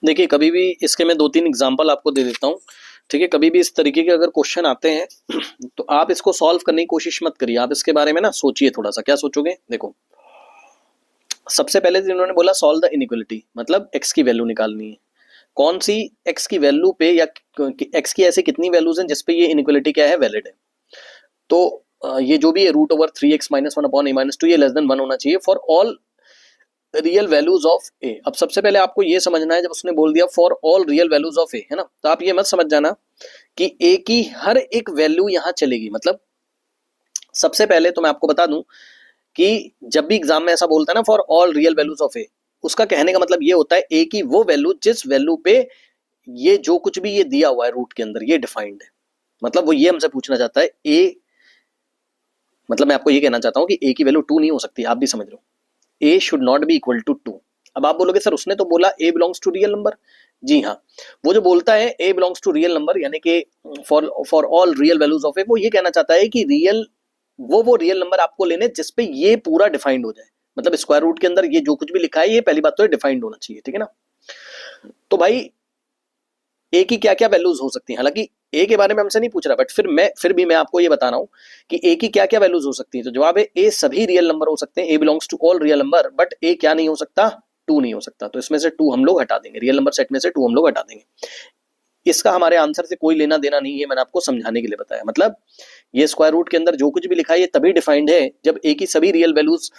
देखिए कभी भी इसके मैं 2-3 एग्जांपल आपको दे देता हूँ। ठीक है, कभी भी इस तरीके के अगर क्वेश्चन आते हैं तो आप इसको सॉल्व करने की कोशिश मत करिए, आप इसके बारे में ना सोचिए थोड़ा सा। क्या सोचोगे? देखो, सबसे पहले तो इन्होंने बोला सॉल्व द इनइक्वालिटी, मतलब एक्स की वैल्यू निकालनी है। कौन सी एक्स की वैल्यू पे, या एक्स की ऐसी कितनी वैल्यूज हैं जिसपे ये इनइक्वालिटी क्या है, वैलिड है। तो ये जो भी है √3x-1/a-2 ये लेस देन 1 होना चाहिए for all real values of A. अब सबसे पहले आपको ये समझना है, जब उसने बोल दिया for all real values of A, है ना, तो आप ये मत समझ जाना कि ए की हर एक वैल्यू यहां चलेगी। मतलब सबसे पहले तो मैं आपको बता दूं कि जब भी एग्जाम में ऐसा बोलता है ना for all real values of A, उसका कहने का मतलब ये होता है ए की वो वैल्यू जिस वैल्यू पे ये जो कुछ भी ये दिया हुआ है रूट के अंदर ये डिफाइंड है। मतलब वो ये हमसे पूछना चाहता है ए, मतलब मैं आपको ये कहना चाहता हूं कि ए की वैल्यू 2 नहीं हो सकती, आप भी समझ रहे हो। A should not be equal to 2। अब आप बोलोगे सर उसने तो बोला A belongs to real number. जी हाँ, वो जो बोलता है A belongs to real number, यानी कि for all real values of A, वो ये कहना चाहता है कि रियल वो रियल नंबर आपको लेने जिसपे ये पूरा डिफाइंड हो जाए। मतलब स्क्वायर रूट के अंदर ये जो कुछ भी लिखा है ये पहली बात तो डिफाइंड होना चाहिए, ठीक है ना। तो भाई ए की क्या क्या वैल्यूज हो सकती हैं, हालांकि ए के बारे में हमसे नहीं पूछ रहा, बट फिर भी मैं आपको ये बता रहा हूं कि ए की क्या क्या वैल्यूज हो सकती है। तो जवाब है ए सभी रियल नंबर हो सकते हैं, A belongs to all real number, but A क्या नहीं हो सकता, 2 नहीं हो सकता। तो इसमें से 2 हम लोग हटा देंगे, रियल नंबर सेट में से 2 हम लोग हटा देंगे। इसका हमारे आंसर से कोई लेना देना नहीं है, मैंने आपको समझाने के लिए बताया। मतलब ये स्क्वायर रूट के अंदर जो कुछ भी लिखा है ये तभी डिफाइंड है जब ए की सभी रियल वैल्यूज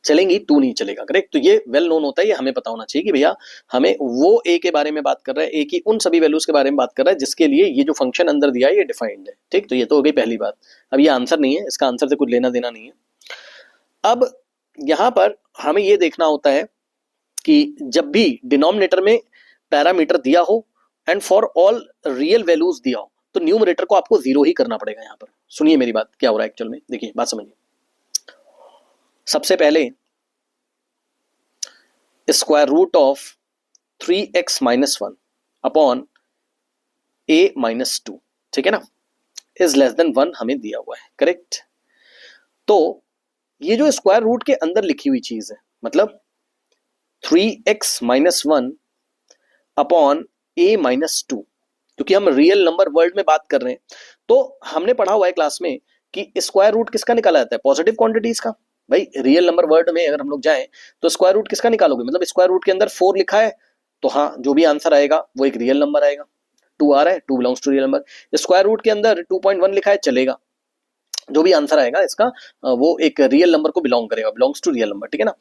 चलेंगी, 2 नहीं चलेगा। करेक्ट? तो ये वेल नोन होता है, ये हमें पता होना चाहिए कि भैया हमें वो ए के बारे में बात कर रहा है, ए की उन सभी वैल्यूज के बारे में बात कर रहा है जिसके लिए ये जो फंक्शन अंदर दिया है ये डिफाइंड है। ठीक, तो ये तो हो गई पहली बात। अब ये आंसर नहीं है, इसका आंसर से कुछ लेना देना नहीं है। अब यहां पर हमें ये देखना होता है कि जब भी डिनोमिनेटर में पैरामीटर दिया हो and for all real values दिया हो तो न्यूमरेटर को आपको 0 ही करना पड़ेगा। यहां पर सुनिए मेरी बात, क्या हो रहा है एक्चुअल में, देखिए बात समझिए। सबसे पहले square root of 3x-1 upon a-2, ठीक है ना, इज लेस देन 1 हमें दिया हुआ है। करेक्ट? तो ये जो स्क्वायर रूट के अंदर लिखी हुई चीज है, मतलब 3x-1 अपॉन a-2, क्योंकि हम रियल नंबर वर्ल्ड में बात कर रहे हैं, तो हमने पढ़ा हुआ है क्लास में कि स्क्वायर रूट किसका निकाला जाता है, पॉजिटिव क्वांटिटीज का। भाई रियल नंबर वर्ड में अगर हम लोग जाएं तो स्क्वायर रूट किसका निकालोगे, मतलब स्क्वायर रूट के अंदर 4 लिखा है तो हाँ जो भी आंसर आएगा वो एक रियल नंबर आएगा। 2 आ रहा है, 2 belongs to real number. Square root के अंदर 2.1 लिखा है, चलेगा, जो भी आंसर आएगा इसका वो एक रियल नंबर को बिलोंग करेगा, बिलोंग्स टू रियल नंबर, ठीक है ना।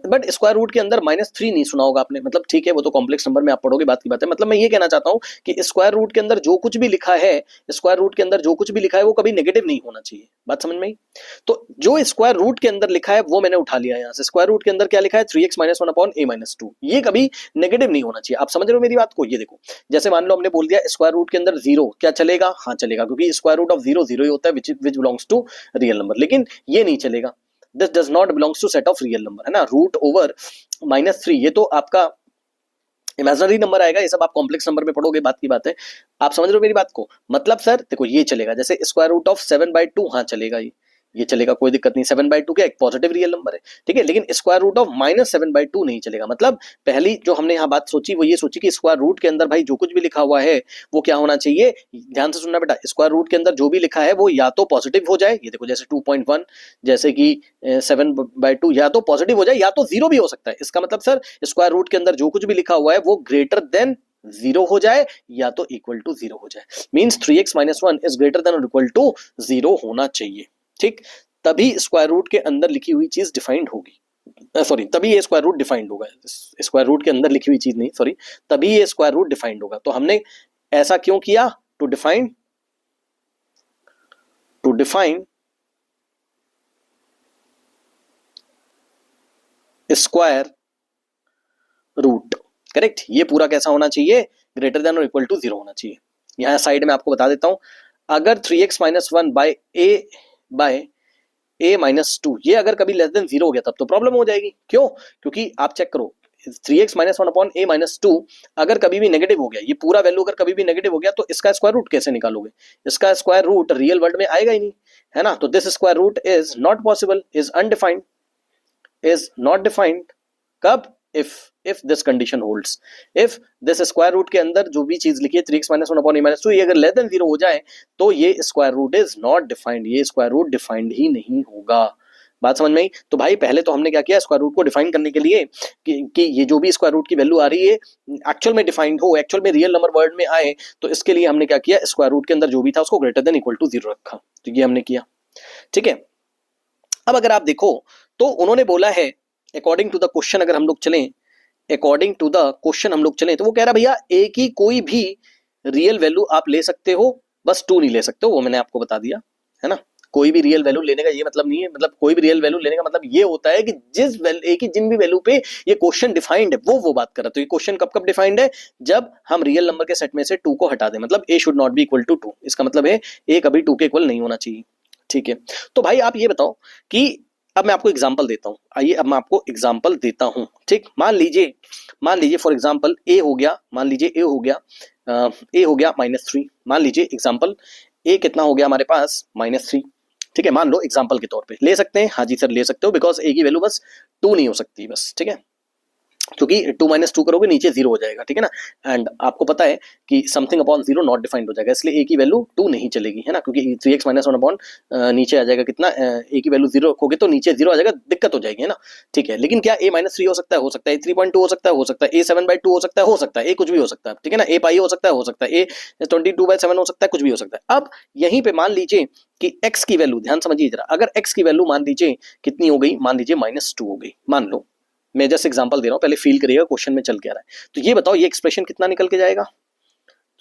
बट स्क्वायर रूट के अंदर -3 नहीं सुना होगा आपने, मतलब ठीक है वो तो कॉम्प्लेक्स नंबर में आप पढ़ोगे, बात की बात है। मतलब मैं ये कहना चाहता हूं कि स्क्वायर रूट के अंदर जो कुछ भी लिखा है, स्क्वायर रूट के अंदर जो कुछ भी लिखा है वो कभी नेगेटिव नहीं होना चाहिए। बात समझ में आई? तो जो स्क्वायर रूट के अंदर लिखा है वो मैंने उठा लिया यहाँ से। स्क्वायर रूट के अंदर क्या लिखा है, 3x-1 अपॉन a-2, ये कभी नेगेटिव नहीं होना चाहिए। आप समझ रहे हो मेरी बात को? ये देखो, जैसे मान लो हमने बोल दिया स्क्वायर रूट के अंदर 0, क्या चलेगा? हाँ चलेगा, क्योंकि स्क्वायर रूट ऑफ 0 0 ही होता है, which belongs to real number. लेकिन ये नहीं चलेगा, this does not belongs to set of real number, है ना। रूट ओवर -3 ये तो आपका इमेजिनरी नंबर आएगा, ये सब आप कॉम्प्लेक्स नंबर में पढ़ोगे, बात की बात है। आप समझ रहे हो मेरी बात को? मतलब सर देखो ये चलेगा, जैसे स्क्वायर रूट ऑफ 7/2, हाँ चलेगा, ये चलेगा, कोई दिक्कत नहीं। 7/2 क्या एक पॉजिटिव रियल नंबर है, ठीक है, लेकिन स्क्वायर रूट ऑफ -7/2 नहीं चलेगा। मतलब पहली जो हमने यहाँ बात सोची वो ये सोची कि स्क्वायर रूट के अंदर भाई जो कुछ भी लिखा हुआ है वो क्या होना चाहिए, ध्यान से सुनना बेटा, स्क्वायर रूट के अंदर जो भी लिखा है वो या तो पॉजिटिव हो जाए, ये देखो जैसे 2.1, जैसे कि 7/2, या तो पॉजिटिव हो जाए या तो 0 भी हो सकता है। इसका मतलब सर स्क्वायर रूट के अंदर जो कुछ भी लिखा हुआ है वो ग्रेटर देन 0 हो जाए या तो इक्वल टू 0 हो जाए। Means 3x-1 is greater than और इक्वल टू 0 होना चाहिए। ठीक, तभी स्क्वायर रूट के अंदर लिखी हुई चीज डिफाइंड होगी, सॉरी तभी ये स्क्वायर रूट डिफाइंड होगा। स्क्वायर रूट के अंदर लिखी हुई चीज नहीं, सॉरी, तभी ये स्क्वायर रूट डिफाइंड होगा। तो हमने ऐसा क्यों किया, to define square root. Correct? ये पूरा कैसा होना चाहिए, ग्रेटर देन और इक्वल टू 0 होना चाहिए। यहां साइड में आपको बता देता हूं, अगर 3x-1 बाय a-2 ये अगर कभी लेस देन 0 हो गया तब तो प्रॉब्लम हो जाएगी। क्यों? क्योंकि आप चेक करो 3x-1 अपॉन a-2 अगर कभी भी नेगेटिव हो गया, ये पूरा वैल्यू अगर कभी भी नेगेटिव हो गया तो इसका स्क्वायर रूट कैसे निकालोगे? इसका स्क्वायर रूट रियल वर्ल्ड में आएगा ही नहीं, है ना। तो this square root is not possible, is undefined, is not defined. कब? If this condition holds, if this square root के अंदर जो भी चीज लिखी है 3x minus one upon a minus two, ये अगर लेस देन 0 हो जाए तो ये square root is not defined, ये स्क्वायर रूट डिफाइंड ही नहीं होगा। बात समझ में आई? तो भाई पहले तो हमने क्या किया, स्क्वायर रूट को डिफाइन करने के लिए कि ये जो भी स्क्वायर रूट की वैल्यू आ रही है एक्चुअल में डिफाइंड हो, एक्चुअल में रियल नंबर वर्ड में आए, तो इसके लिए हमने क्या किया, स्क्वायर रूट के अंदर जो भी था उसको ग्रेटर देन इक्वल टू 0 रखा। तो ये हमने किया, ठीक है। अब अगर आप देखो तो उन्होंने बोला है अकॉर्डिंग टू द क्वेश्चन, अगर हम लोग चलें अकॉर्डिंग टू द क्वेश्चन हम लोग चलें, तो वो कह रहा भैया ए की कोई भी रियल वैल्यू आप ले सकते हो, बस 2 नहीं ले सकते हो, वो मैंने आपको बता दिया है ना। कोई भी रियल वैल्यू लेने का ये मतलब नहीं है, मतलब कोई भी रियल वैल्यू लेने का मतलब ये होता है कि जिस ए की जिन भी वैल्यू पे ये क्वेश्चन डिफाइंड है वो बात कर रहा है। तो ये क्वेश्चन कब कब डिफाइंड है, जब हम रियल नंबर के सेट में से 2 को हटा दें, मतलब a should not be equal to 2, इसका मतलब है ए कभी 2 के इक्वल नहीं होना चाहिए, ठीक है। तो भाई आप ये बताओ कि अब मैं आपको एग्जांपल देता हूं, आइए अब मैं आपको एग्जांपल देता हूं, ठीक। मान लीजिए फॉर एग्जांपल ए हो गया, मान लीजिए ए हो गया -3, मान लीजिए एग्जांपल ए कितना हो गया हमारे पास -3, ठीक है। मान लो एग्जांपल के तौर पे ले सकते हैं, हाँ जी सर ले सकते हो, बिकॉज ए की वैल्यू बस 2 नहीं हो सकती बस, ठीक है, क्योंकि 2 - 2 करोगे नीचे 0 हो जाएगा, ठीक है ना। एंड आपको पता है कि समथिंग अपॉन 0 नॉट डिफाइंड हो जाएगा, इसलिए ए की वैल्यू 2 नहीं चलेगी, है ना, क्योंकि 3x - 1 अपॉन नीचे आ जाएगा कितना, ए की वैल्यू 0 रखोगे तो नीचे 0 आ जाएगा, दिक्कत हो जाएगी, है ना, ठीक है। लेकिन क्या ए -3 हो सकता है, हो सकता है, 3.2 हो सकता है, हो सकता है, ए 7/2 हो सकता है, हो सकता है, ए कुछ भी हो सकता है, ठीक है ना, ए पाई हो सकता है, हो सकता है, ए 22/7 हो सकता है, कुछ भी हो सकता है। अब यहीं पे मान लीजिए कि x की वैल्यू, ध्यान समझिए जरा, अगर x की वैल्यू मान लीजिए कितनी हो गई, मान लीजिए -2 हो गई, मान लो, मैं जस्ट एग्जांपल दे रहा हूं, पहले फील करिएगा क्वेश्चन में चल क्या रहा है। तो ये बताओ ये एक्सप्रेशन कितना निकल के जाएगा,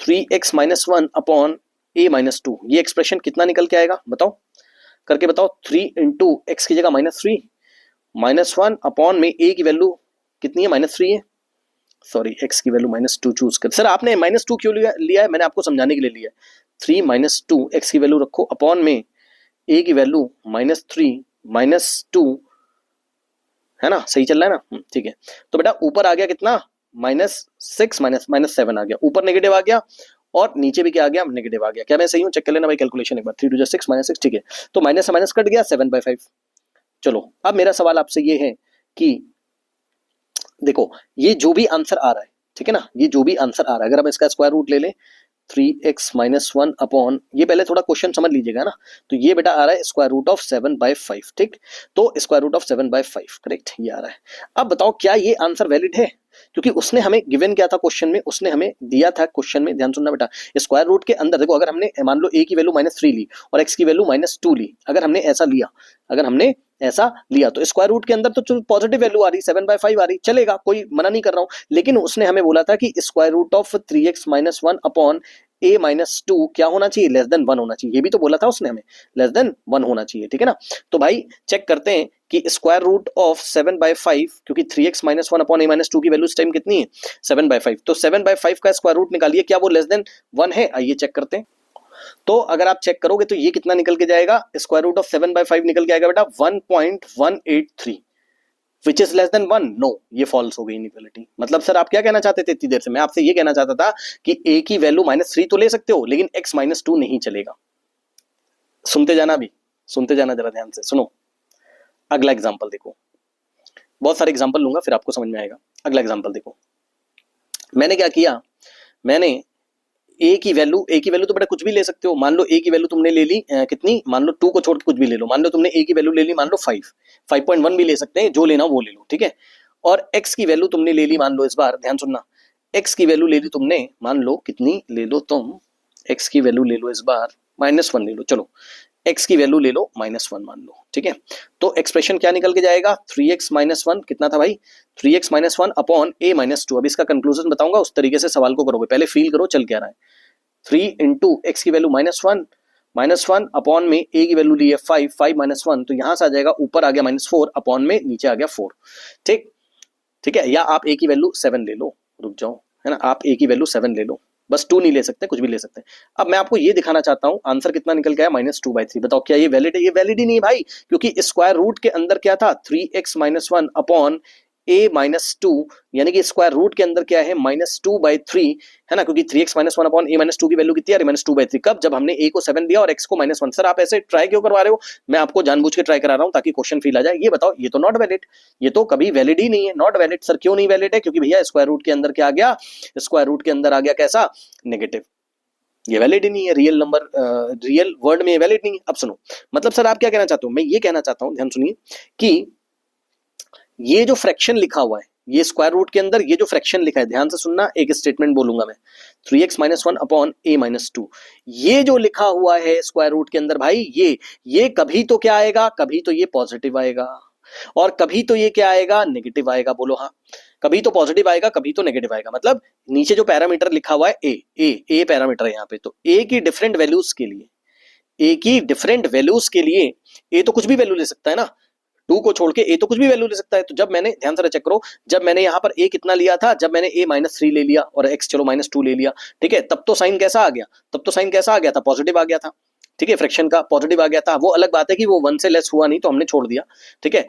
3x - 1 अपॉन a - 2, ये एक्सप्रेशन कितना निकल के आएगा बताओ, करके बताओ। 3 इंटू एक्स की जगह -3 -1 अपॉन में a की वैल्यू कितनी है, -3 है, सॉरी x की वैल्यू -2 चूज कर, सर आपने -2 क्यों लिया है, मैंने आपको समझाने के लिए लिया है। 3 - 2 x की वैल्यू रखो अपॉन में a की वैल्यू -3 -2, है ना, सही चल रहा है ना, ठीक है। तो बेटा ऊपर आ गया कितना, -6 -7 आ गया, ऊपर नेगेटिव आ गया और नीचे भी क्या आ गया, नेगेटिव आ गया। क्या मैं सही हूं, चेक कर लेना भाई कैलकुलेशन एक बार, 3 2 6 -6, ठीक है। तो माइनस से माइनस कट गया, 7/5। चलो अब मेरा सवाल आपसे ये है कि देखो ये जो भी आंसर आ रहा है, ठीक है ना, ये जो भी आंसर आ रहा है, अगर हम इसका स्क्वायर रूट ले लें 3x - 1 अपॉन, ये पहले थोड़ा क्वेश्चन समझ लीजिएगा ना, तो ये बेटा आ रहा है स्क्वायर रूट ऑफ 7/5, ठीक। तो स्क्वायर रूट ऑफ 7/5 करेक्ट, ये आ रहा है। अब बताओ क्या ये आंसर वैलिड है, क्योंकि उसने हमें गिवन क्या था क्वेश्चन में, उसने हमें दिया था क्वेश्चन में, ध्यान सुनना बेटा, स्क्वायर रूट के अंदर देखो, अगर हमने मान लो a की वैल्यू -3 ली और x की वैल्यू -2 ली, अगर हमने ऐसा लिया, अगर हमने ऐसा लिया, तो स्क्वायर रूट के अंदर तो पॉजिटिव वैल्यू आ रही, 7/5 आ रही, चलेगा, कोई मना नहीं कर रहा हूं, लेकिन उसने हमें बोला था कि square root of 3x - 1 upon a - 2 क्या होना चाहिए, लेस देन 1 होना चाहिए, ये भी तो बोला था उसने हमें, लेस देन 1 होना चाहिए, ठीक है ना। तो भाई चेक करते हैं कि स्क्वायर रूट ऑफ 7/5, क्योंकि 3x - 1 अपॉन a - 2 की वैल्यू इस टाइम कितनी है, 7/5, तो 7/5 का स्क्वायर रूट निकालिए, क्या वो लेस देन 1 है, आइए चेक करते हैं। तो अगर आप चेक करोगे तो ये कितना निकल के जाएगा, स्क्वायर रूट ऑफ 7/5 निकल के आएगा बेटा 1.183, which is less than 1, no, ये फॉल्स हो गई इनइक्वालिटी। मतलब सर आप क्या कहना चाहते थे इतनी देर से, मैं आपसे ये कहना चाहता था कि a की वैल्यू -3 तो ले सकते हो, लेकिन x - 2 नहीं चलेगा। सुनते जाना, भी सुनते जाना, जरा ध्यान से सुनो। अगला एग्जांपल देखो, बहुत सारे एग्जांपल लूंगा फिर आपको समझ में आएगा। अगला एग्जांपल देखो, मैंने क्या किया, मैंने a की वैल्यू तो बेटा कुछ भी ले सकते हो, मान लो a की वैल्यू तुमने ले ली कितनी, मान लो 2 को छोड़ के कुछ भी ले लो, मान लो तुमने a की वैल्यू ले ली, मान लो 5.1 भी ले सकते हैं, जो लेना वो ले लो, ठीक है। और x की वैल्यू तुमने ले ली, मान लो इस बार ध्यान सुनना, x की वैल्यू ले ली तुमने, मान लो कितनी ले लो तुम, x की वैल्यू ले लो इस बार -1 ले लो, चलो x की वैल्यू ले लो -1 मान लो, ठीक है। तो एक्सप्रेशन क्या निकल के जाएगा, 3x - 1 कितना था भाई, 3x - 1 अपॉन a - 2। अब इसका कंक्लूजन बताऊंगा, उस तरीके से सवाल को करोगे, पहले फील करो चल क्या रहा है। 3 इंटू एक्स की वैल्यू -1 अपॉन में a की वैल्यू ली है 5 -1, तो यहां से आ जाएगा, ऊपर आ गया -4 अपॉन में नीचे आ गया 4, ठीक, ठीक है। या आप a की वैल्यू 7 ले लो, रुक जाओ, है ना, आप a की वैल्यू 7 ले लो, बस 2 नहीं ले सकते, कुछ भी ले सकते हैं। अब मैं आपको ये दिखाना चाहता हूं आंसर कितना निकल गया, -2/3। बताओ क्या ये वैलिड है, ये वैलिड ही नहीं भाई, क्योंकि स्क्वायर रूट के अंदर क्या था, 3x - 1 upon a minus two, यानी कि स्क्वायर रूट के अंदर क्या है -2/3 है ना, क्योंकि 3x - 1 अपॉन a - 2 की वैल्यू कितनी आ रही है -2/3। कब? जब हमने a को 7 दिया और x को -1। सर आप ऐसे ट्राई क्यों करवा रहे हो? मैं आपको जानबूझ के ट्राई करा रहा हूं ताकि क्वेश्चन फील आ जाए। ये बताओ, ये तो नॉट वैलिड, ये तो कभी वैलिड ही नहीं है, नॉट वैलिड। सर क्यों नहीं वैलिड है? क्योंकि भैया स्क्वायर रूट के अंदर क्या आ गया, स्क्वायर रूट के अंदर आ गया कैसा, नेगेटिव। ये वैलिड ही नहीं है, रियल नंबर रियल वर्ड में वैलिड नहीं है। अब सुनो, मतलब सर आप क्या कहना चाहते हो? मैं ये कहना चाहता हूं, ध्यान सुनिए, कि ये जो फ्रैक्शन लिखा हुआ है, ये स्क्वायर रूट के अंदर ये जो फ्रैक्शन लिखा है, ध्यान से सुनना, एक स्टेटमेंट बोलूंगा मैं, 3x - 1 अपॉन a - 2, ये जो लिखा हुआ है स्क्वायर रूट के अंदर भाई, ये कभी तो क्या आएगा, कभी तो ये पॉजिटिव आएगा और कभी तो ये क्या आएगा, नेगेटिव आएगा। बोलो हाँ, कभी तो पॉजिटिव आएगा, कभी तो नेगेटिव आएगा। मतलब नीचे जो पैरामीटर लिखा हुआ है ए पैरामीटर है यहाँ पे, तो ए की डिफरेंट वैल्यूज के लिए, ए की डिफरेंट वैल्यूज के लिए ए तो कुछ भी वैल्यू ले सकता है ना, 2 को छोड़ के ए तो कुछ भी वैल्यू ले सकता है। तो जब मैंने, ध्यान से चेक करो, जब मैंने यहाँ पर ए कितना लिया था, जब मैंने a -3 ले लिया और x चलो -2 ले लिया, ठीक है, तब तो साइन कैसा आ गया, तब तो साइन कैसा आ गया था, पॉजिटिव आ गया था। ठीक है, फ्रैक्शन का पॉजिटिव आ गया था। वो अलग बात है कि वो 1 से लेस हुआ नहीं तो हमने छोड़ दिया। ठीक है,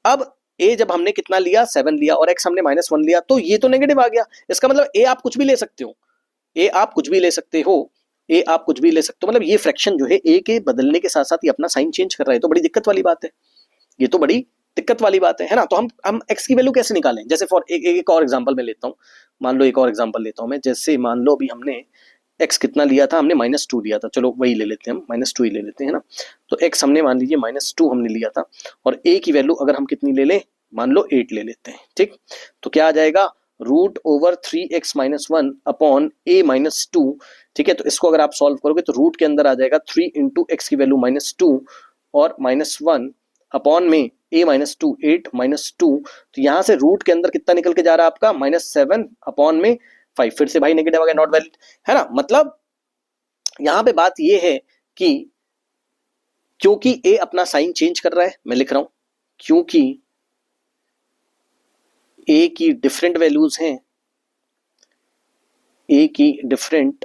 अब a जब हमने कितना लिया, 7 लिया और x हमने -1 लिया, तो ये तो नेगेटिव आ गया। इसका मतलब a आप कुछ भी ले सकते हो, a आप कुछ भी ले सकते हो, a आप कुछ भी ले सकते हो। मतलब ये फ्रैक्शन जो है a के बदलने के साथ साथ ये अपना साइन चेंज कर रहा है, तो बड़ी दिक्कत वाली बात है, ये तो बड़ी दिक्कत वाली बात है ना। तो हम x की वैल्यू कैसे निकालें? जैसे फॉर एक और एग्जांपल मैं लेता हूं, मान लो एक और एग्जांपल लेता हूं मैं, जैसे मान लो अभी हमने x कितना लिया था, हमने -2 लिया था, चलो वही ले लेते हैं, हम -2 ही ले लेते हैं ना। तो x हमने मान लीजिए -2 हमने लिया था और a की वैल्यू अगर हम कितनी ले लें, मान लो 8 ले लेते हैं। ठीक, तो क्या आ जाएगा, √3x - 1 अपॉन a -2। ठीक है, तो इसको अगर आप सॉल्व करोगे तो रूट के अंदर आ जाएगा 3 इंटू एक्स की वैल्यू -2 और -1 अपॉन में a -2, 8 -2। तो यहां से रूट के अंदर कितना निकल के जा रहा है आपका, -7 अपॉन में 5। फिर से भाई नेगेटिव आ गया, नॉट वैलिड, है ना। मतलब यहां पे बात ये है कि क्योंकि a अपना साइन चेंज कर रहा है, मैं लिख रहा हूं, क्योंकि a की डिफरेंट वैल्यूज हैं, a की डिफरेंट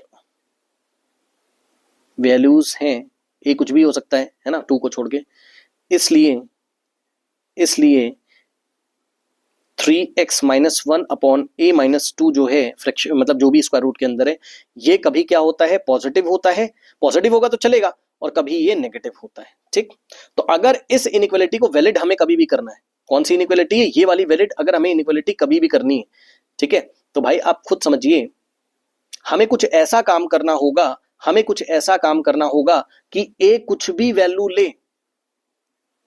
वैल्यूज हैं, a कुछ भी हो सकता है ना, 2 को छोड़ के, इसलिए 3x - 1 अपॉन a -2 जो है फ्रैक्शन, मतलब जो भी स्क्वायर रूट के अंदर है, ये कभी क्या होता है, पॉजिटिव होता है। पॉजिटिव होगा तो चलेगा, और कभी ये नेगेटिव होता है। ठीक, तो अगर इस इनइक्वालिटी को वैलिड हमें कभी भी करना है, कौन सी इनइक्वालिटी है, ये वाली वैलिड अगर हमें इनइक्वालिटी कभी भी करनी है, ठीक है, तो भाई आप खुद समझिए, हमें कुछ ऐसा काम करना होगा, हमें कुछ ऐसा काम करना होगा कि a कुछ भी वैल्यू ले,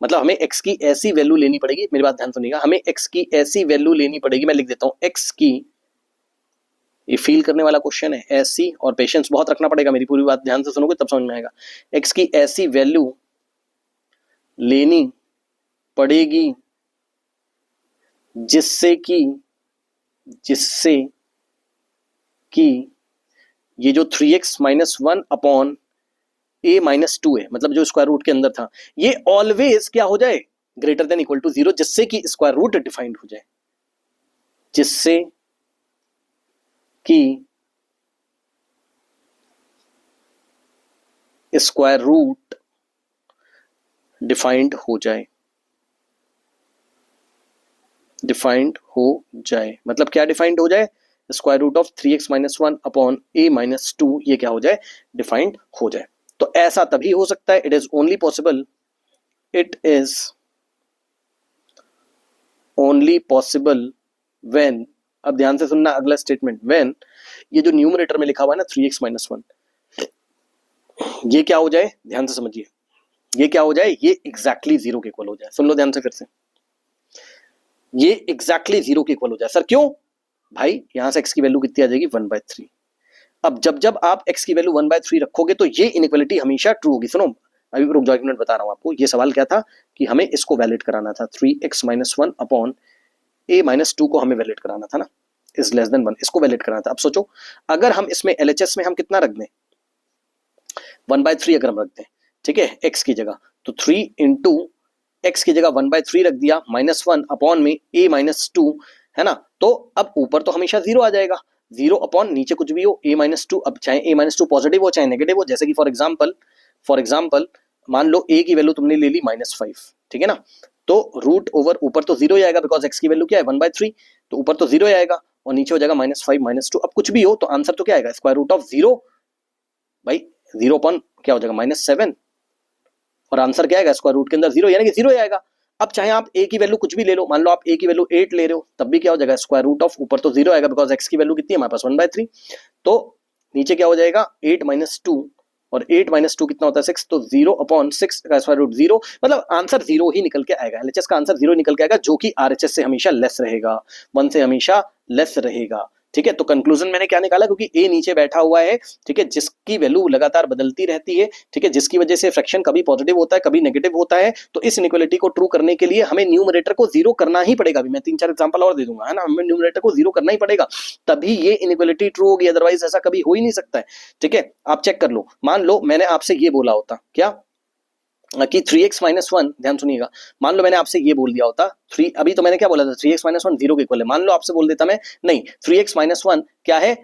मतलब हमें x की ऐसी वैल्यू लेनी पड़ेगी, मेरी बात ध्यान सुनिएगा, हमें x की ऐसी वैल्यू लेनी पड़ेगी, मैं लिख देता हूं x की, ये फील करने वाला क्वेश्चन है, ऐसी, और पेशेंस बहुत रखना पड़ेगा, मेरी पूरी बात ध्यान से सुनोगे तब समझ में आएगा। x की ऐसी वैल्यू लेनी पड़ेगी जिससे कि ये जो 3x - 1 अपॉन a -2 है, मतलब जो स्क्वायर रूट के अंदर था, ये ऑलवेज क्या हो जाए, ग्रेटर देन इक्वल टू 0, जिससे कि स्क्वायर रूट डिफाइंड हो जाए, जिससे कि स्क्वायर रूट डिफाइंड हो जाए, मतलब क्या डिफाइंड हो जाए, square root of 3x - 1 upon a -2, ये क्या हो जाए, डिफाइंड हो जाए। तो ऐसा तभी हो सकता है, it is only possible when, अब ध्यान से सुनना अगला स्टेटमेंट, व्हेन ये जो न्यूमरेटर में लिखा हुआ है ना 3x - 1, ये क्या हो जाए, ध्यान से समझिए, ये क्या हो जाए, ये एग्जैक्टली 0 के इक्वल हो जाए। सुन लो ध्यान से फिर से, ये एग्जैक्टली 0 के इक्वल हो जाए। सर क्यों? भाई यहां से x की वैल्यू कितनी आ जाएगी, 1/3। अब जब आप x की वैल्यू 1/3 रखोगे तो ये इनइक्वालिटी हमेशा ट्रू होगी। सुनो अभी रुक जाओ, एक मिनट बता रहा हूं आपको, ये सवाल क्या था कि हमें इसको वैलिड कराना था, 3x - 1 अपॉन a -2 को हमें वैलिड कराना था ना, इज लेस देन 1, इसको वैलिड कराना था। अब सोचो, अगर हम इसमें LHS में हम कितना रख दें, 1/3 अगर हम रख दें, ठीक है, x की जगह, तो 3 इंटू x की जगह 1/3 रख दिया, -1 अपॉन में a -2, है ना। तो अब ऊपर तो हमेशा 0 आ जाएगा, 0 अपॉन नीचे कुछ भी हो, a -2, अब चाहे a -2 पॉजिटिव हो चाहे नेगेटिव हो, जैसे कि फॉर एग्जाम्पल मान लो a की वैल्यू तुमने ले ली -5, ठीक है ना, तो रूट ओवर ऊपर तो जीरो ही आएगा बिकॉज एक्स की वैल्यू क्या है 1/3, तो ऊपर तो जीरो ही आएगा और नीचे हो जाएगा -5 -2। अब कुछ भी हो तो आंसर तो क्या आएगा स्क्वायर रूट ऑफ जीरो भाई, 0 अपॉन क्या हो जाएगा -7 और आंसर क्या आएगा स्क्वायर रूट के अंदर जीरो यानी कि जीरो ही आएगा। अब चाहे आप ए की वैल्यू कुछ भी ले लो, मान लो आप ए की वैल्यू 8 ले रहे हो तब भी क्या हो जाएगा स्क्वायर रूट ऑफ ऊपर तो जीरो आएगा बिकॉज एक्स की वैल्यू कितनी है हमारे पास 1/3, तो नीचे क्या हो जाएगा 8 - 2 और 8 - 2 कितना होता है 6, तो 0/6 का स्क्वायर रूट जीरो, मतलब आंसर जीरो ही निकल के आएगा। एलएचएस का आंसर जीरो निकल के आएगा जो कि आरएचएस से हमेशा लेस रहेगा, 1 से हमेशा लेस रहेगा। ठीक है, तो कंक्लूजन मैंने क्या निकाला, क्योंकि ए नीचे बैठा हुआ है, ठीक है, जिसकी वैल्यू लगातार बदलती रहती है, ठीक है, जिसकी वजह से फ्रैक्शन कभी पॉजिटिव होता है कभी नेगेटिव होता है, तो इस इनइक्वालिटी को ट्रू करने के लिए हमें न्यूमरेटर को जीरो करना ही पड़ेगा। अभी मैं 3-4 एग्जांपल और दे दूंगा, है ना, हमें न्यूमरेटर को जीरो करना ही पड़ेगा तभी ये इनइक्वालिटी ट्रू होगी, अदरवाइज ऐसा कभी हो ही नहीं सकता है। ठीक है, आप चेक कर लो, मान लो मैंने आपसे ये बोला होता क्या कि 3x - 1, ध्यान सुनिएगा, मान लो मैंने आपसे ये बोल दिया होता 3, अभी तो मैंने क्या बोला था 3x - 1 जीरो के इक्वल है, मान लो आपसे बोल देता मैं नहीं 3x - 1 क्या है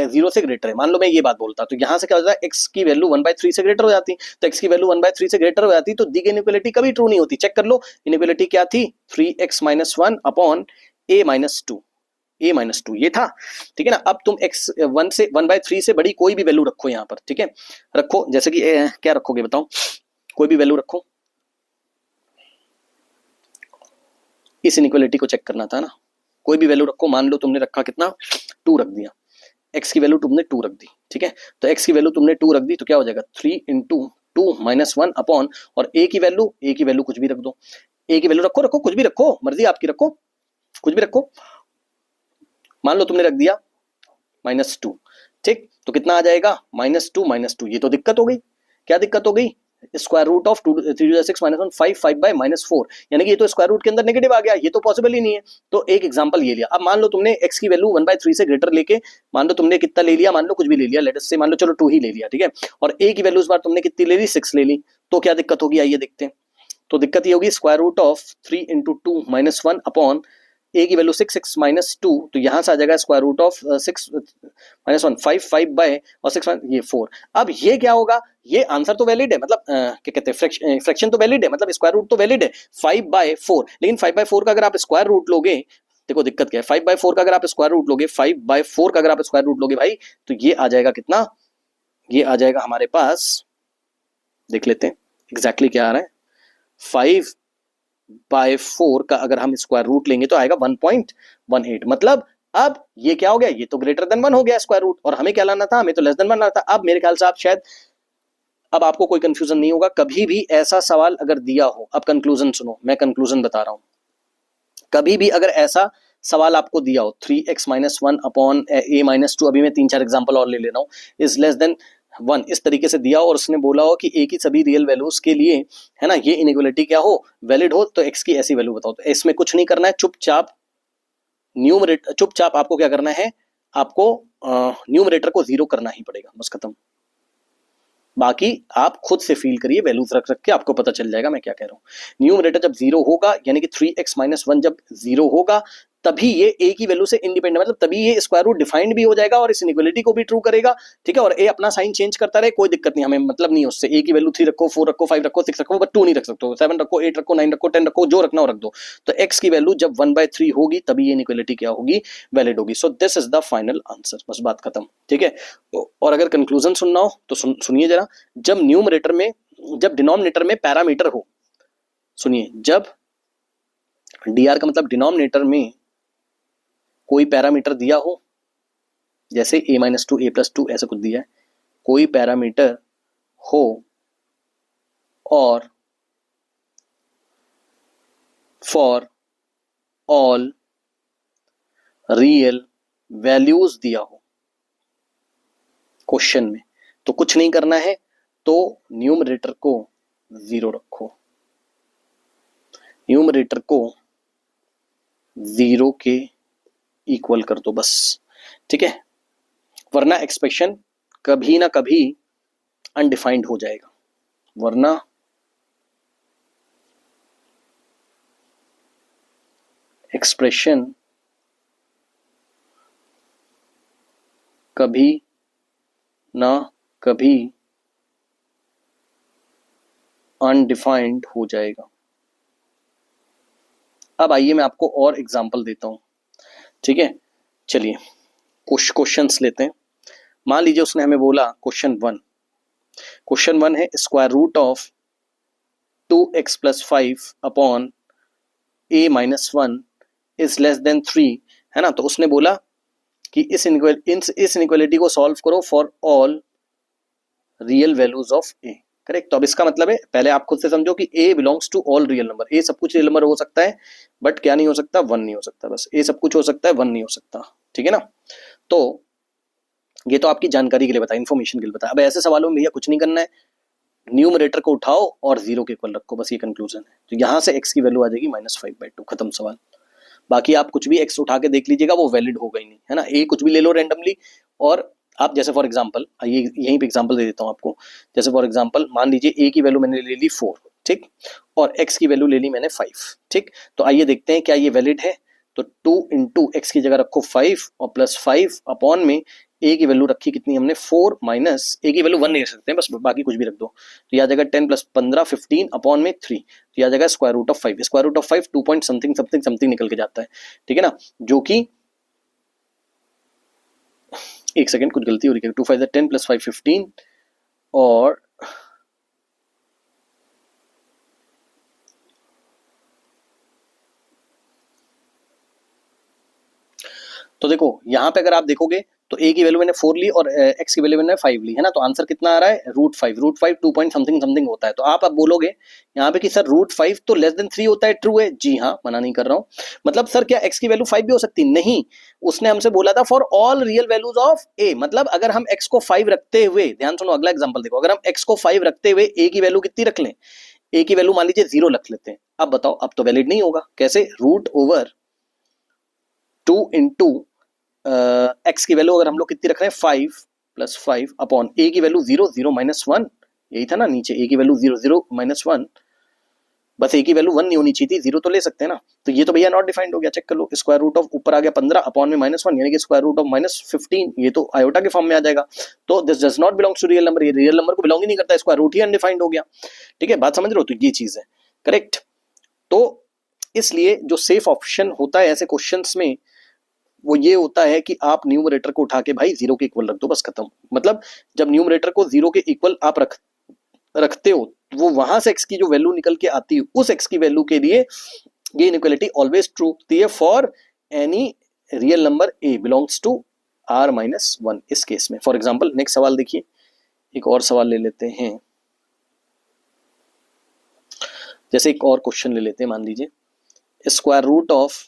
जीरो से ग्रेटर है, मान लो मैं ये बात बोलता, तो यहां से क्या हो जाता है x की वैल्यू 1/3 से ग्रेटर हो जाती, तो x की वैल्यू 1/3 से ग्रेटर हो जाती तो दी गई इनइक्वालिटी कभी ट्रू नहीं होती। चेक कर लो इनइक्वालिटी क्या थी 3x - 1 अपॉन a - 2, a - 2 ये था। ठीक है ना, अब तुम x 1/3 से बड़ी कोई भी वैल्यू रखो यहाँ पर, ठीक है, रखो जैसे कि क्या रखोगे बताओ, कोई भी वैल्यू रखो, इस इनइक्वालिटी को चेक करना था ना, कोई भी वैल्यू रखो, मान लो तुमने रखा कितना 2 रख दिया, x की वैल्यू तुमने 2 रख दी, ठीक है, तो x की वैल्यू तुमने 2 रख दी तो क्या हो जाएगा 3 × 2 - 1 अपॉन, और a की वैल्यू कुछ भी रख दो, a की वैल्यू रखो कुछ भी रखो, मर्जी आपकी रखो, कुछ भी रखो, मान लो तुमने रख दिया -2, ठीक, तो कितना आ जाएगा -2 ये तो दिक्कत हो गई, क्या दिक्कत हो गई, स्क्वायर रूट ऑफ 2 3 6 -1 5 5/-4, यानी कि ये तो स्क्वायर रूट के अंदर नेगेटिव आ गया, ये तो पॉसिबल ही नहीं है। तो एक एग्जांपल ये लिया, अब मान लो तुमने x की वैल्यू 1/3 से ग्रेटर लेके, मान लो तुमने कितना ले लिया, मान लो कुछ भी ले लिया, लेट अस से मान लो चलो 2 ही ले लिया, ठीक है, और a की वैल्यू इस बार तुमने कितनी ले ली 6 ले ली, तो क्या दिक्कत होगी आइए देखते हैं। तो दिक्कत ये होगी square root of 3 × 2 - 1 upon a की वैल्यू 6 6 - 2, तो यहां से आ जाएगा स्क्वायर रूट ऑफ 6 - 1 5 5 और 6 ये 4। अब ये क्या होगा, ये आंसर तो वैलिड है, मतलब क्या कहते हैं फ्रैक्शन तो वैलिड है, मतलब स्क्वायर रूट तो वैलिड है 5/4, लेकिन 5/4 का अगर आप स्क्वायर रूट लोगे, देखो दिक्कत क्या है, 5/4 का अगर आप स्क्वायर रूट लोगे, 5/4 का अगर आप स्क्वायर रूट लोगे भाई, तो ये आ जाएगा कितना, ये आ जाएगा हमारे पास, देख लेते हैं एग्जैक्टली क्या आ रहा है, 5/4 का अगर हम स्क्वायर रूट लेंगे तो आएगा 1.18, मतलब अब ये क्या हो गया, ये तो ग्रेटर देन 1 हो गया स्क्वायर रूट, और हमें क्या लाना था, हमें तो लेस देन 1 लाना था। अब मेरे ख्याल से आप शायद, अब आपको कोई कंफ्यूजन नहीं होगा, कभी भी ऐसा सवाल अगर दिया हो, अब कंक्लूजन सुनो, मैं कंक्लूजन बता रहा हूं, कभी भी अगर ऐसा सवाल आपको दिया हो 3x - 1 अपॉन a - 2, अभी मैं 3-4 एग्जांपल और ले ले रहा हूं, इज लेस देन 1, इस तरीके से दिया हो और उसने बोला हो कि a की सभी रियल वैल्यूज के लिए, है ना, ये इनइक्वालिटी क्या हो, वैलिड हो, तो x की ऐसी वैल्यू बताओ, तो इसमें कुछ नहीं करना है, चुपचाप आपको क्या करना है, आपको न्यूमरेटर को जीरो करना ही पड़ेगा, बस खत्म। बाकी आप खुद से फील करिए, वैल्यूज रख के आपको पता चल जाएगा मैं क्या कह रहा हूं। न्यूमरेटर जब जीरो होगा, यानी कि 3x - 1 जब जीरो होगा, तभी ये a की वैल्यू से इंडिपेंडेंट, मतलब तभी ये स्क्वायर रूट डिफाइंड भी हो जाएगा और इस इनइक्वालिटी को भी ट्रू करेगा। ठीक है, और a अपना साइन चेंज करता रहे, कोई दिक्कत नहीं, हमें मतलब नहीं उससे, a की वैल्यू 3 रखो, 4 रखो, 5 रखो, 6 रखो, बट 2 नहीं रख सकते, 7 रखो, 8 रखो, 9 रखो, 10 रखो, जो रखना हो रख दो। तो x की वैल्यू जब 1/3 होगी तभी ये इनइक्वालिटी क्या होगी, वैलिड होगी। So this is the final answer, बस बात खत्म। ठीक है, और अगर कंक्लूजन सुनना हो तो सुनिए जरा, जब न्यूमरेटर में, जब डिनोमिनेटर में पैरामीटर हो, सुनिए, जब dr का मतलब डिनोमिनेटर में कोई पैरामीटर दिया हो, जैसे a - 2 a+2 ऐसा कुछ दिया है, कोई पैरामीटर हो और फॉर ऑल रियल वैल्यूज दिया हो क्वेश्चन में, तो कुछ नहीं करना है, तो न्यूमरेटर को जीरो रखो, न्यूमरेटर को जीरो के इक्वल कर दो बस। ठीक है, वरना एक्सप्रेशन कभी ना कभी अनडिफाइंड हो जाएगा, वरना एक्सप्रेशन कभी ना कभी अनडिफाइंड हो जाएगा। अब आइए मैं आपको और एग्जांपल देता हूं, ठीक है। चलिए क्वेश्चंस लेते हैं। मान लीजिए उसने हमें बोला क्वेश्चन वन है square root of 2x + 5 upon a - 1 is less than 3, है ना। तो उसने बोला कि इस इनइक्वालिटी को सॉल्व करो for all real values of a, correct. तो अब इसका मतलब है, पहले आप खुद से समझो कि a belongs to all real number. a सब कुछ रियल नंबर हो सकता है, बट क्या नहीं हो सकता, 1 नहीं हो सकता। बस a सब कुछ हो सकता है, 1 नहीं हो सकता, ठीक है ना। तो ये तो आपकी जानकारी के लिए बताया, इन्फॉर्मेशन के लिए बताया। अब ऐसे सवालों में भैया कुछ नहीं करना है, न्यूमरेटर को उठाओ और 0 के इक्वल रखो, बस ये कंक्लूजन है। तो यहां से x की वैल्यू आ जाएगी -5/2, खत्म सवाल। बाकी आप कुछ भी x उठा के देख लीजिएगा, वो वैलिड होगा ही नहीं, है ना। a कुछ भी ले लो रैंडमली, और आप जैसे फॉर एग्जांपल, आइए यहीं पे एग्जांपल दे देता हूं आपको। जैसे फॉर एग्जांपल मान लीजिए a की वैल्यू मैंने ले ली 4, ठीक, और x की वैल्यू ले ली मैंने 5, ठीक। तो आइए देखते हैं क्या ये वैलिड है। तो 2 × x की जगह रखो 5 और +5 अपॉन में a की वैल्यू रखी कितनी हमने 4 माइनस a की वैल्यू 1 नहीं रख सकते हैं, बस बाकी कुछ भी रख दो। तो यह आ जाएगा 10 + 15 15 अपॉन में 3, तो यह आ जाएगा square root of 5। Square root of 5 2 point something something something निकल के जाता है, ठीक है ना। जो कि एक सेकंड, कुछ गलती हो रही है। 2 5 10 + 5 15 और तो देखो यहाँ पे अगर आप देखोगे तो a की वैल्यू मैंने 4 ली और x की वैल्यू मैंने 5 ली, है ना। तो आंसर कितना आ रहा है, √5। √5 2 पॉइंट समथिंग समथिंग होता है। तो आप अब बोलोगे यहाँ पे कि सर √5 तो लेस देन 3 होता है, ट्रू है? जी हाँ, मना नहीं कर रहा हूँ। मतलब सर क्या x की वैल्यू 5 भी हो सकती? नहीं, उसने हमसे बोला था for all real values of a। मतलब अगर हम x को 5 रखते हुए, ध्यान सुनो अगला एग्जाम्पल देखो, अगर हम x को 5 रखते हुए a की वैल्यू कितनी रख लें, a की वैल्यू मान लीजिए 0 रख लेते हैं। अब बताओ, अब तो वैलिड नहीं होगा। कैसे? √2 × x की वैल्यू अगर हम लोग कितनी रख रहे हैं 5 + 5 अपॉन a की वैल्यू 0 0 - 1, यही था ना नीचे, a की वैल्यू 0 0 - 1, बस a की वैल्यू 1 नहीं होनी चाहिए थी, 0 तो ले सकते हैं ना। तो ये तो भैया नॉट डिफाइंड हो गया, चेक कर लो। स्क्वायर रूट ऑफ ऊपर आ गया 15 अपॉन में -1, यानी कि स्क्वायर रूट ऑफ -15, ये तो आयोटा के फॉर्म में आ जाएगा। तो this does not belongs to real number, ये रियल नंबर को बिलोंग ही नहीं करता, स्क्वायर रूट ही अनडिफाइंड हो गया, ठीक है। बात समझ रहे हो? तो ये चीज है, करेक्ट। तो इसलिए जो सेफ ऑप्शन होता है ऐसे क्वेश्चंस में, वो ये होता है कि आप न्यूमरेटर को उठा के भाई 0 के इक्वल रख दो, बस खत्म। मतलब जब न्यूमरेटर को 0 के इक्वल आप रखते हो, वो वहां से x की जो वैल्यू निकल के आती है, उस x की वैल्यू के लिए ये इनइक्वालिटी ऑलवेज ट्रू होती है for any real number a belongs to r - 1 इस केस में। फॉर एग्जांपल नेक्स्ट सवाल देखिए, एक और सवाल ले लेते हैं। जैसे एक और क्वेश्चन ले लेते हैं, मान लीजिए square root of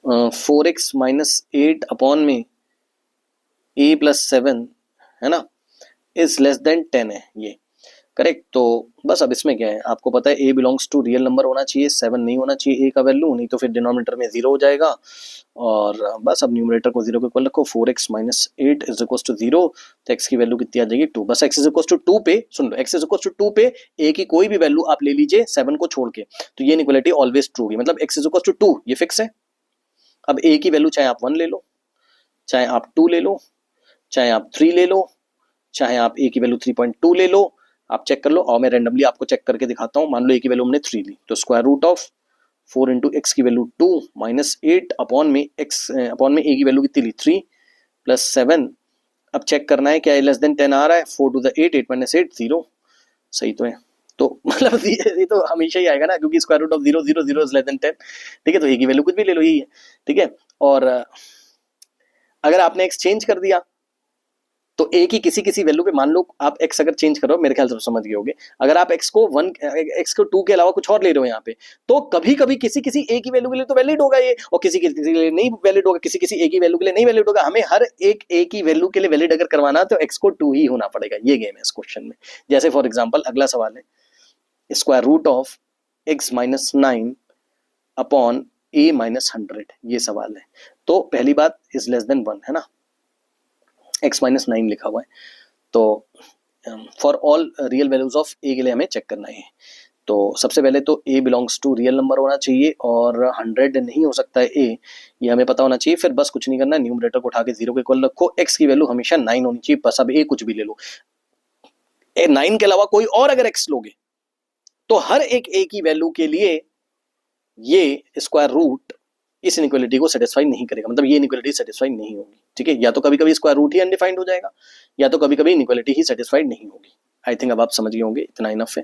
4x - 8 upon में a + 7, है ना, इज लेस देन 10 है ये, करेक्ट। तो बस अब इसमें क्या है, आपको पता है a belongs to real number होना चाहिए, 7 नहीं होना चाहिए a का वैल्यू, नहीं तो फिर डिनोमिनेटर में 0 हो जाएगा। और बस अब न्यूमरेटर को 0 के इक्वल रखो, 4x - 8 इज इक्वल टू 0, तो x की वैल्यू कितनी आ जाएगी 2। बस x इज इक्वल टू 2 पे, सुन लो, x इज इक्वल टू 2 पे a की कोई भी वैल्यू आप ले लीजिए 7 को छोड़ के, तो ये इनइक्वालिटी ऑलवेज ट्रू होगी। मतलब x इज इक्वल टू 2 ये फिक्स है। अब a की वैल्यू चाहे आप 1 ले लो, चाहे आप 2 ले लो, चाहे आप 3 ले लो, चाहे आप a की वैल्यू 3.2 ले लो, आप चेक कर लो। और मैं रैंडमली आपको चेक करके दिखाता हूं। मान लो a की वैल्यू हमने 3 ली, तो स्क्वायर रूट ऑफ 4 × x की वैल्यू 2 - 8 अपॉन में a की वैल्यू कितनी ली 3 + 7। अब चेक करना है क्या लेस देन 10 आ रहा है। 4 × 8 8 - 8 0, सही तो है। तो मतलब ये तो हमेशा ही आएगा ना, क्योंकि square root of 0 0 0 is less than 10, ठीक है। तो a की वैल्यू कुछ भी ले लो, यही है, ठीक है। और अगर आपने एक्सचेंज कर दिया तो a की किसी किसी वैल्यू पे, मान लो आप x अगर चेंज कर रहे हो, मेरे ख्याल से समझ गए होगे, अगर आप x को 2 के अलावा कुछ और ले रहे हो यहाँ पे, तो कभी कभी किसी किसी a की वैल्यू के लिए तो वैलिड होगा ये, और किसी किसी के लिए नहीं वैलिड होगा, किसी किसी a की वैल्यू के लिए नहीं वैलिड होगा। हमें हर एक a की वैल्यू के लिए वैलिड अगर करवाना है तो x को 2 ही होना पड़ेगा। ये गेम है इस क्वेश्चन में। जैसे फॉर एग्जाम्पल अगला सवाल है square root of x - 9 upon a - 100, ये सवाल है। तो पहली बात इज लेस देन 1, है ना, x - 9 लिखा हुआ है। तो for all real values of a के लिए हमें चेक करना है। तो सबसे पहले तो a belongs to real number होना चाहिए, और 100 नहीं हो सकता है a, ये हमें पता होना चाहिए। फिर बस कुछ नहीं करना, न्यूमरेटर को उठा के 0 के इक्वल रखो, x की वैल्यू हमेशा 9 होनी चाहिए, बस। अब a कुछ भी ले लो, 9 के अलावा कोई और अगर x लोगे तो हर एक a की वैल्यू के लिए ये स्क्वायर रूट इस इनइक्वालिटी को सेटिस्फाई नहीं करेगा, मतलब ये इनइक्वालिटी सेटिस्फाई नहीं होगी, ठीक है। या तो कभी कभी स्क्वायर रूट ही अनडिफाइंड हो जाएगा, या तो कभी कभी इनइक्वालिटी ही सेटिस्फाइड नहीं होगी। आई थिंक अब आप समझ गए होंगे, इतना इनफ है।